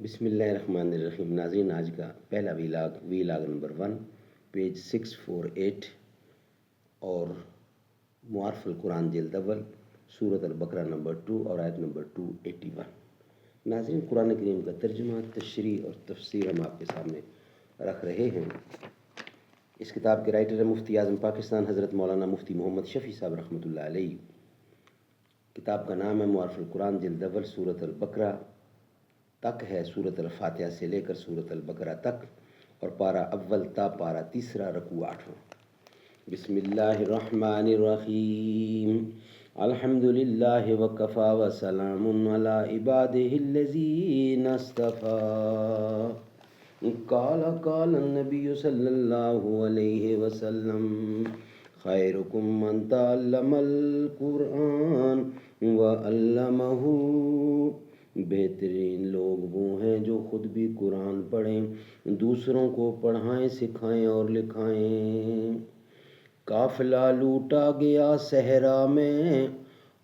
بسم اللہ الرحمن الرحیم۔ ناظرین، آج کا پہلا ویلاگ نمبر 1 پیج 648 اور معارف القرآن جلد اول سورۃ البقرہ نمبر 2 اور آیت نمبر 281۔ ناظرین، قرآن کریم کا ترجمہ، تشریح اور تفسیر ہم آپ کے سامنے رکھ رہے ہیں۔ اس کتاب کے رائٹر مفتی اعظم پاکستان حضرت مولانا مفتی محمد شفیع صاحب رحمۃ اللہ علیہ۔ کتاب کا نام ہے معارف القرآن جلد اول سورۃ البقرہ تک ہے، سورۃ الفاتحہ سے لے کر سورۃ البقرہ تک، اور پارہ اول تا پارہ تیسرا رکوع 8۔ بسم اللہ الرحمن الرحیم۔ الحمد للہ وکفی وسلام علی عبادہ الذین اصطفی۔ قال النبی صلی اللہ علیہ وسلم خیرکم من تعلم القرآن وعلمہ۔ بہترین لوگ وہ ہیں جو خود بھی قرآن پڑھیں، دوسروں کو پڑھائیں، سکھائیں اور لکھائیں۔ قافلہ لوٹا گیا صحرا میں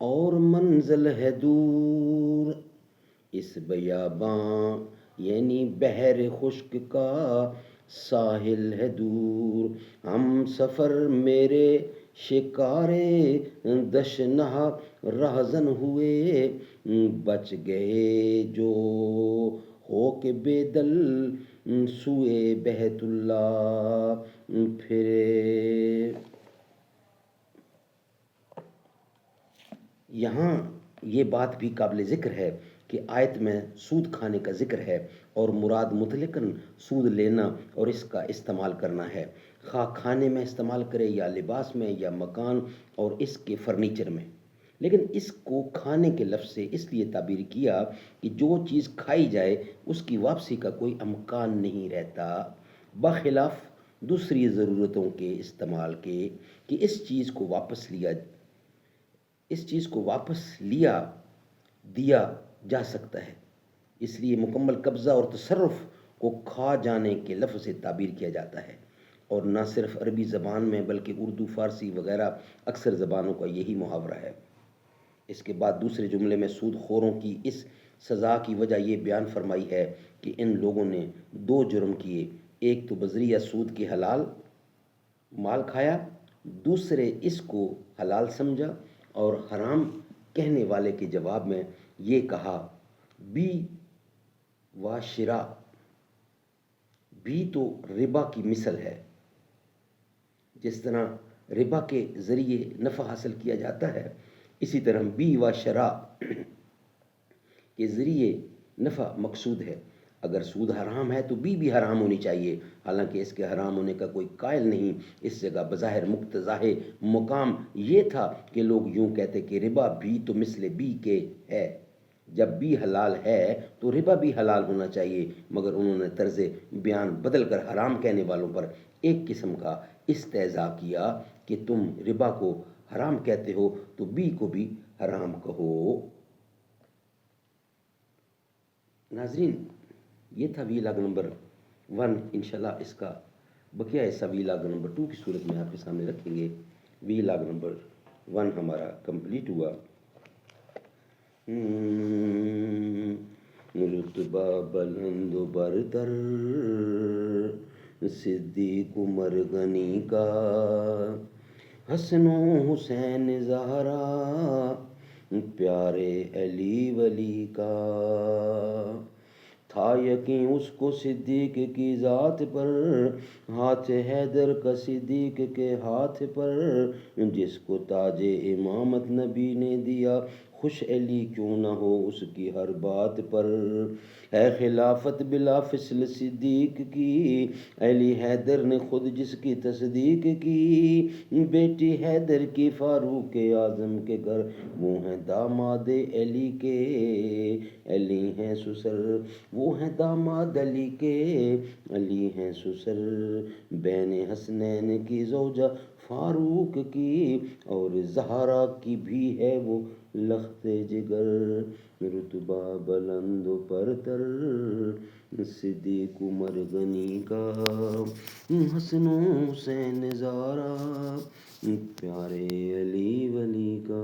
اور منزل ہے دور، اس بیاباں یعنی بحر خشک کا ساحل ہے دور۔ ہم سفر میرے شکارے دشنہ رہزن ہوئے، بچ گئے جو ہو کے بے دل سوئے بیت اللہ پھرے۔ یہاں یہ بات بھی قابل ذکر ہے کہ آیت میں سود کھانے کا ذکر ہے اور مراد مطلقاً سود لینا اور اس کا استعمال کرنا ہے، خواہ کھانے میں استعمال کرے یا لباس میں یا مکان اور اس کے فرنیچر میں۔ لیکن اس کو کھانے کے لفظ سے اس لیے تعبیر کیا کہ جو چیز کھائی جائے اس کی واپسی کا کوئی امکان نہیں رہتا، بخلاف دوسری ضرورتوں کے استعمال کے کہ اس چیز کو واپس دیا جا سکتا ہے۔ اس لیے مکمل قبضہ اور تصرف کو کھا جانے کے لفظ سے تعبیر کیا جاتا ہے، اور نہ صرف عربی زبان میں بلکہ اردو، فارسی وغیرہ اکثر زبانوں کا یہی محاورہ ہے۔ اس کے بعد دوسرے جملے میں سود خوروں کی اس سزا کی وجہ یہ بیان فرمائی ہے کہ ان لوگوں نے 2 جرم کیے، ایک تو بذریعہ سود کے حلال مال کھایا، دوسرے اس کو حلال سمجھا اور حرام کہنے والے کے جواب میں یہ کہا بی و شراء۔ بھی تو ربا کی مثل ہے، جس طرح ربا کے ذریعے نفع حاصل کیا جاتا ہے، اسی طرح بی و شراء کے ذریعے نفع مقصود ہے۔ اگر سود حرام ہے تو بھی حرام ہونی چاہیے، حالانکہ اس کے حرام ہونے کا کوئی قائل نہیں۔ اس جگہ بظاہر مقتضاء مقام یہ تھا کہ لوگ یوں کہتے کہ ربا بھی تو مثل بھی کے ہے، جب بھی حلال ہے تو ربا بھی حلال ہونا چاہیے، مگر انہوں نے طرز بیان بدل کر حرام کہنے والوں پر ایک قسم کا استہزاء کیا کہ تم ربا کو حرام کہتے ہو تو بھی کو بھی حرام کہو۔ ناظرین، یہ تھا ویلاگ نمبر 1۔ انشاءاللہ اس کا بقیہ حصہ ویلاگ نمبر 2 کی صورت میں آپ کے سامنے رکھیں گے۔ ویلاگ نمبر 1 ہمارا کمپلیٹ ہوا۔ رتبہ بلند و برتر صدیق عمر غنی کا، حسن و حسین زہرا پیارے علی ولی کا، تھا یقین اس کو صدیق کی ذات پر، ہاتھ حیدر کا صدیق کے ہاتھ پر، جس کو تاج امامت نبی نے دیا، خوش علی کیوں نہ ہو اس کی ہر بات پر۔ ہے خلافت بلا فصل صدیق کی، علی حیدر نے خود جس کی تصدیق کی، بیٹی حیدر کی فاروق اعظم کے گھر، وہ ہیں داماد علی کے، علی ہیں سسر، وہ ہیں داماد علی کے، علی ہیں سسر، بین حسنین کی زوجہ فاروق کی، اور زہرا کی بھی ہے وہ لخت جگر۔ رتبہ بلند و برتر صدیق عمر غنی کا، حسن و حسین زہرا پیارے علی ولی کا۔